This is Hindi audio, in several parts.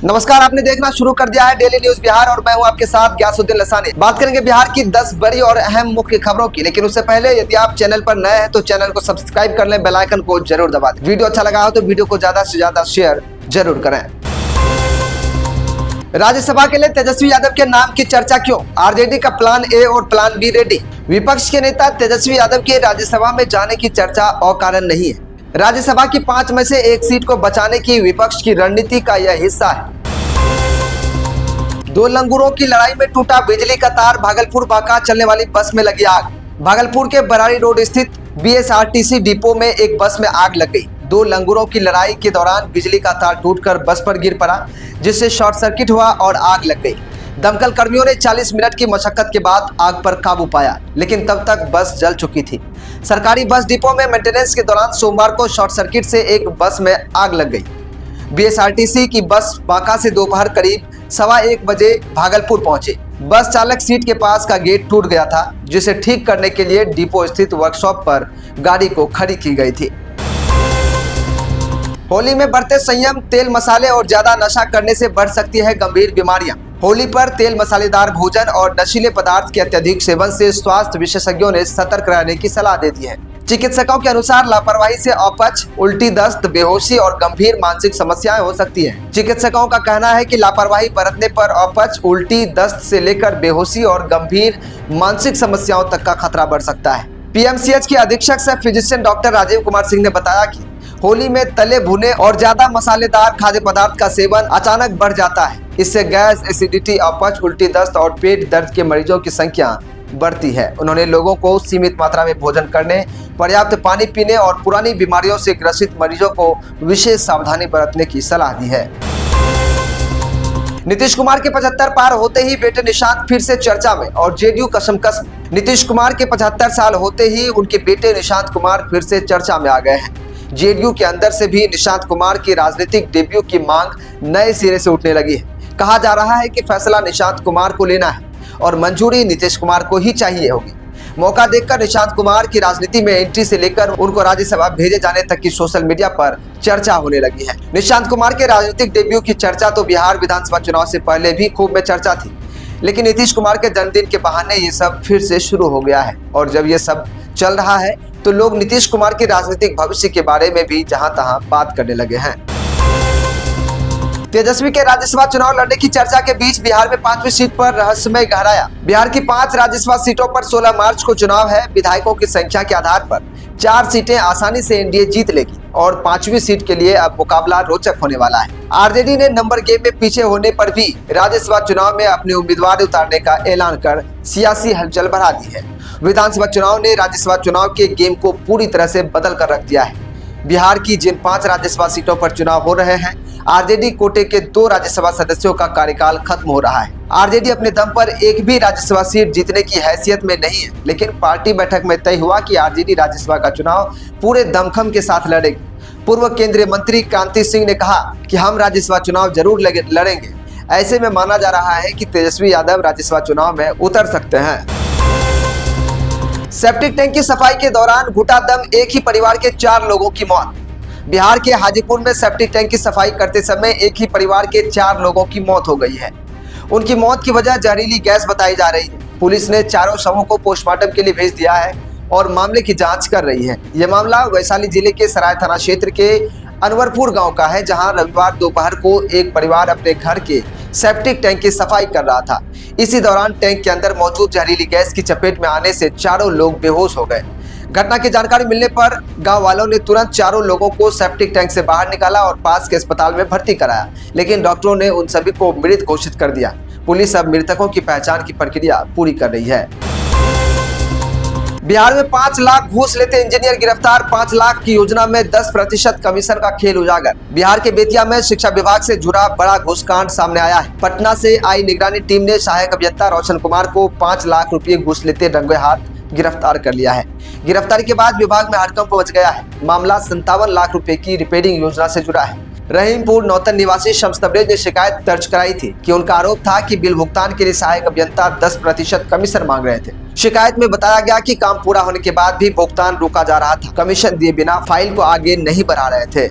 नमस्कार, आपने देखना शुरू कर दिया है डेली न्यूज बिहार और मैं हूं आपके साथ ग्यासुद्दीन लसानी। बात करेंगे बिहार की 10 बड़ी और अहम मुख्य खबरों की, लेकिन उससे पहले यदि आप चैनल पर नए हैं तो चैनल को सब्सक्राइब कर लें, बेल आइकन को जरूर दबा दें। वीडियो अच्छा लगा हो तो वीडियो को ज्यादा से ज्यादा शेयर जरूर करें। राज्यसभा के लिए तेजस्वी यादव के नाम की चर्चा क्यों? आरजेडी का प्लान ए और प्लान बी रेडी। विपक्ष के नेता तेजस्वी यादव के राज्यसभा में जाने की चर्चा अकारण नहीं है। राज्यसभा की 5 में से 1 सीट को बचाने की विपक्ष की रणनीति का यह हिस्सा है। 2 लंगूरों की लड़ाई में टूटा बिजली का तार, भागलपुर बांका चलने वाली बस में लगी आग। भागलपुर के बरारी रोड स्थित बीएसआरटीसी डिपो में एक बस में आग लग गई। 2 लंगूरों की लड़ाई के दौरान बिजली का तार टूटकर बस पर गिर पड़ा, जिससे शॉर्ट सर्किट हुआ और आग लग गई। दमकल कर्मियों ने 40 मिनट की मशक्कत के बाद आग पर काबू पाया, लेकिन तब तक बस जल चुकी थी। सरकारी बस डिपो में मेंटेनेंस के दौरान सोमवार को शॉर्ट सर्किट से एक बस में आग लग गई। बीएसआरटीसी की बस बांका से दोपहर करीब 1:15 बजे भागलपुर पहुंचे। बस चालक सीट के पास का गेट टूट गया था, जिसे ठीक करने के लिए डिपो स्थित वर्कशॉप पर गाड़ी को खड़ी की गई थी। होली में बढ़ते संयम, तेल मसाले और ज्यादा नशा करने से बढ़ सकती है गंभीर बीमारियां। होली पर तेल मसालेदार भोजन और नशीले पदार्थ के अत्यधिक सेवन से स्वास्थ्य विशेषज्ञों ने सतर्क रहने की सलाह दे दी है। चिकित्सकों के अनुसार लापरवाही से अपच, उल्टी, दस्त, बेहोशी और गंभीर मानसिक समस्याएं हो सकती हैं। चिकित्सकों का कहना है कि लापरवाही बरतने पर अपच, उल्टी, दस्त से लेकर बेहोशी और गंभीर मानसिक समस्याओं तक का खतरा बढ़ सकता है। पीएमसीएच के अधीक्षक सह फिजिशियन डॉक्टर राजीव कुमार सिंह ने बताया कि होली में तले भुने और ज्यादा मसालेदार खाद्य पदार्थ का सेवन अचानक बढ़ जाता है। इससे गैस, एसिडिटी, अपच, उल्टी, दस्त और पेट दर्द के मरीजों की संख्या बढ़ती है। उन्होंने लोगों को सीमित मात्रा में भोजन करने, पर्याप्त पानी पीने और पुरानी बीमारियों से ग्रसित मरीजों को विशेष सावधानी बरतने की सलाह दी है। नीतीश कुमार के 75 पार होते ही बेटे निशांत फिर से चर्चा में और जेडीयू कसम। नीतीश कुमार के 75 साल होते ही उनके बेटे निशांत कुमार फिर से चर्चा में आ गए हैं। जेडीयू के अंदर से भी निशांत कुमार की राजनीतिक डेब्यू की मांग नए सिरे से उठने लगी है। कहा जा रहा है कि फैसला निशांत कुमार को लेना है और मंजूरी नीतीश कुमार को ही चाहिए होगी। मौका देखकर निशांत कुमार की राजनीति में एंट्री से लेकर उनको राज्यसभा भेजे जाने तक की सोशल मीडिया पर चर्चा होने लगी है। निशांत कुमार के राजनीतिक डेब्यू की चर्चा तो बिहार विधानसभा चुनाव से पहले भी खूब में चर्चा थी, लेकिन नीतीश कुमार के जन्मदिन के बहाने ये सब फिर से शुरू हो गया है। और जब ये सब चल रहा है तो लोग नीतीश कुमार के राजनीतिक भविष्य के बारे में भी जहां तहां बात करने लगे हैं। तेजस्वी के राज्यसभा चुनाव लड़ने की चर्चा के बीच बिहार में 5वीं सीट पर रहस्यमय गहराया। बिहार की 5 राज्यसभा सीटों पर 16 मार्च को चुनाव है। विधायकों की संख्या के आधार पर 4 सीटें आसानी से एनडीए जीत लेगी और 5वीं सीट के लिए अब मुकाबला रोचक होने वाला है। आरजेडी ने नंबर गेम में पीछे होने पर भी राज्यसभा चुनाव में अपने उम्मीदवार उतारने का ऐलान कर सियासी हलचल बढ़ा दी है। विधानसभा चुनाव ने राज्यसभा चुनाव के गेम को पूरी तरह से बदल कर रख दिया है। बिहार की जिन 5 राज्यसभा सीटों पर चुनाव हो रहे हैं, आरजेडी कोटे के 2 राज्यसभा सदस्यों का कार्यकाल खत्म हो रहा है। आरजेडी अपने दम पर एक भी राज्यसभा सीट जीतने की हैसियत में नहीं है, लेकिन पार्टी बैठक में तय हुआ कि आरजेडी राज्यसभा का चुनाव पूरे दमखम के साथ लड़ेगी। पूर्व केंद्रीय मंत्री क्रांति सिंह ने कहा कि हम राज्यसभा चुनाव जरूर लड़ेंगे। ऐसे में माना जा रहा है कि तेजस्वी यादव राज्यसभा चुनाव में उतर सकते हैं। सेप्टिक टैंक की सफाई के दौरान घुटा दम, एक ही परिवार के 4 लोगों की मौत। बिहार के हाजीपुर में सेप्टिक टैंक की सफाई करते समय एक ही परिवार के 4 लोगों की मौत हो गई है। उनकी मौत की वजह जहरीली गैस बताई जा रही है। पुलिस ने चारों शवों को पोस्टमार्टम के लिए भेज दिया है और मामले की जांच कर रही है। यह मामला वैशाली जिले के सराय थाना क्षेत्र के अनवरपुर गांव का है, जहां रविवार दोपहर को एक परिवार अपने घर के सेप्टिक टैंक की सफाई कर रहा था। इसी दौरान टैंक के अंदर मौजूद जहरीली गैस की चपेट में आने से चारों लोग बेहोश हो गए। घटना की जानकारी मिलने पर गांव वालों ने तुरंत चारों लोगों को सेप्टिक टैंक से बाहर निकाला और पास के अस्पताल में भर्ती कराया, लेकिन डॉक्टरों ने उन सभी को मृत घोषित कर दिया। पुलिस अब मृतकों की पहचान की प्रक्रिया पूरी कर रही है। बिहार में 5 लाख घूस लेते इंजीनियर गिरफ्तार। 5 लाख की योजना में 10% कमीशन का खेल उजागर। बिहार के बेतिया में शिक्षा विभाग से जुड़ा बड़ा घूसकांड सामने आया है। पटना से आई निगरानी टीम ने सहायक अभियंता रोशन कुमार को 5 लाख रुपए घूस लेते रंगे हाथ गिरफ्तार कर लिया है। गिरफ्तारी के बाद विभाग में हड़कंप मच गया है। मामला 57 लाख रुपए की रिपेयरिंग योजना से जुड़ा है। रहीमपुर नौतन निवासी शम्स तबरेज ने शिकायत दर्ज कराई थी कि उनका आरोप था कि बिल भुगतान के लिए सहायक अभियंता 10% कमीशन मांग रहे थे। शिकायत में बताया गया कि काम पूरा होने के बाद भी भुगतान रोका जा रहा था। कमीशन दिए बिना फाइल को आगे नहीं बढ़ा रहे थे।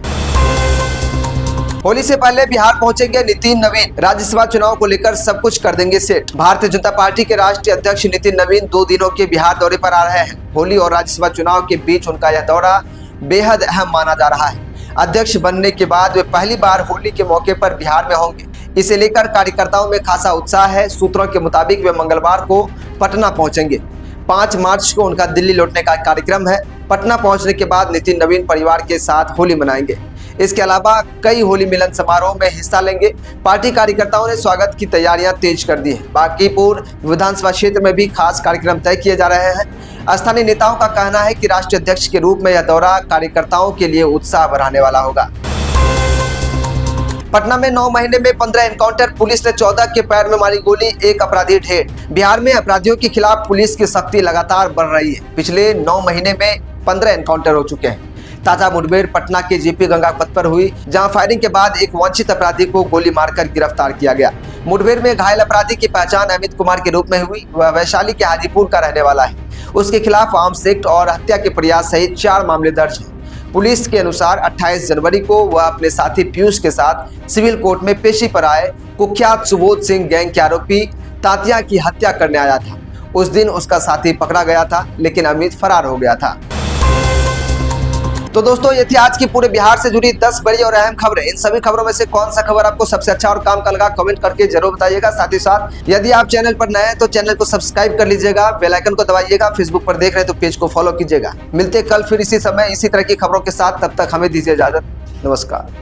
होली से पहले बिहार पहुंचेंगे नितिन नवीन, राज्यसभा चुनाव को लेकर सब कुछ कर देंगे सेट। भारतीय जनता पार्टी के राष्ट्रीय अध्यक्ष नितिन नवीन 2 दिनों के बिहार दौरे पर आ रहे हैं। होली और राज्यसभा चुनाव के बीच उनका यह दौरा बेहद अहम माना जा रहा है। अध्यक्ष बनने के बाद वे पहली बार होली के मौके पर बिहार में होंगे। इसे लेकर कार्यकर्ताओं में खासा उत्साह है। सूत्रों के मुताबिक वे मंगलवार को पटना पहुंचेंगे। 5 मार्च को उनका दिल्ली लौटने का कार्यक्रम है। पटना पहुंचने के बाद नितिन नवीन परिवार के साथ होली मनाएंगे। इसके अलावा कई होली मिलन समारोह में हिस्सा लेंगे। पार्टी कार्यकर्ताओं ने स्वागत की तैयारियां तेज कर दी है। बांकीपुर विधानसभा क्षेत्र में भी खास कार्यक्रम तय किए जा रहे हैं। स्थानीय नेताओं का कहना है कि राष्ट्रीय अध्यक्ष के रूप में यह दौरा कार्यकर्ताओं के लिए उत्साह बढ़ाने वाला होगा। पटना में 9 महीने में 15 एनकाउंटर, पुलिस ने 14 के पैर में मारी गोली, 1 अपराधी ढेर। बिहार में अपराधियों के खिलाफ पुलिस की सख्ती लगातार बढ़ रही है। पिछले 9 महीने में 15 एनकाउंटर हो चुके हैं। ताजा मुठभेड़ पटना के जेपी गंगा पथ पर हुई, जहां फायरिंग के बाद एक वांछित अपराधी को गोली मारकर गिरफ्तार किया गया। मुठभेड़ में घायल अपराधी की पहचान अमित कुमार के रूप में हुई। वह वैशाली के हाजीपुर का रहने वाला है। उसके खिलाफ आर्म्स एक्ट और हत्या के प्रयास सहित 4 मामले दर्ज हैं। पुलिस के अनुसार 28 जनवरी को वह अपने साथी पीयूष के साथ सिविल कोर्ट में पेशी पर आए कुख्यात सुबोध सिंह गैंग के आरोपी तात्या की हत्या करने आया था। उस दिन उसका साथी पकड़ा गया था, लेकिन अमित फरार हो गया था। तो दोस्तों, ये थी आज की पूरे बिहार से जुड़ी 10 बड़ी और अहम खबरें। इन सभी खबरों में से कौन सा खबर आपको सबसे अच्छा और काम का लगा, कमेंट करके जरूर बताइएगा। साथ ही साथ यदि आप चैनल पर नए हैं तो चैनल को सब्सक्राइब कर लीजिएगा, बेल आइकन को दबाइएगा। फेसबुक पर देख रहे हैं तो पेज को फॉलो कीजिएगा। मिलते कल फिर इसी समय इसी तरह की खबरों के साथ। तब तक हमें दीजिए इजाजत। नमस्कार।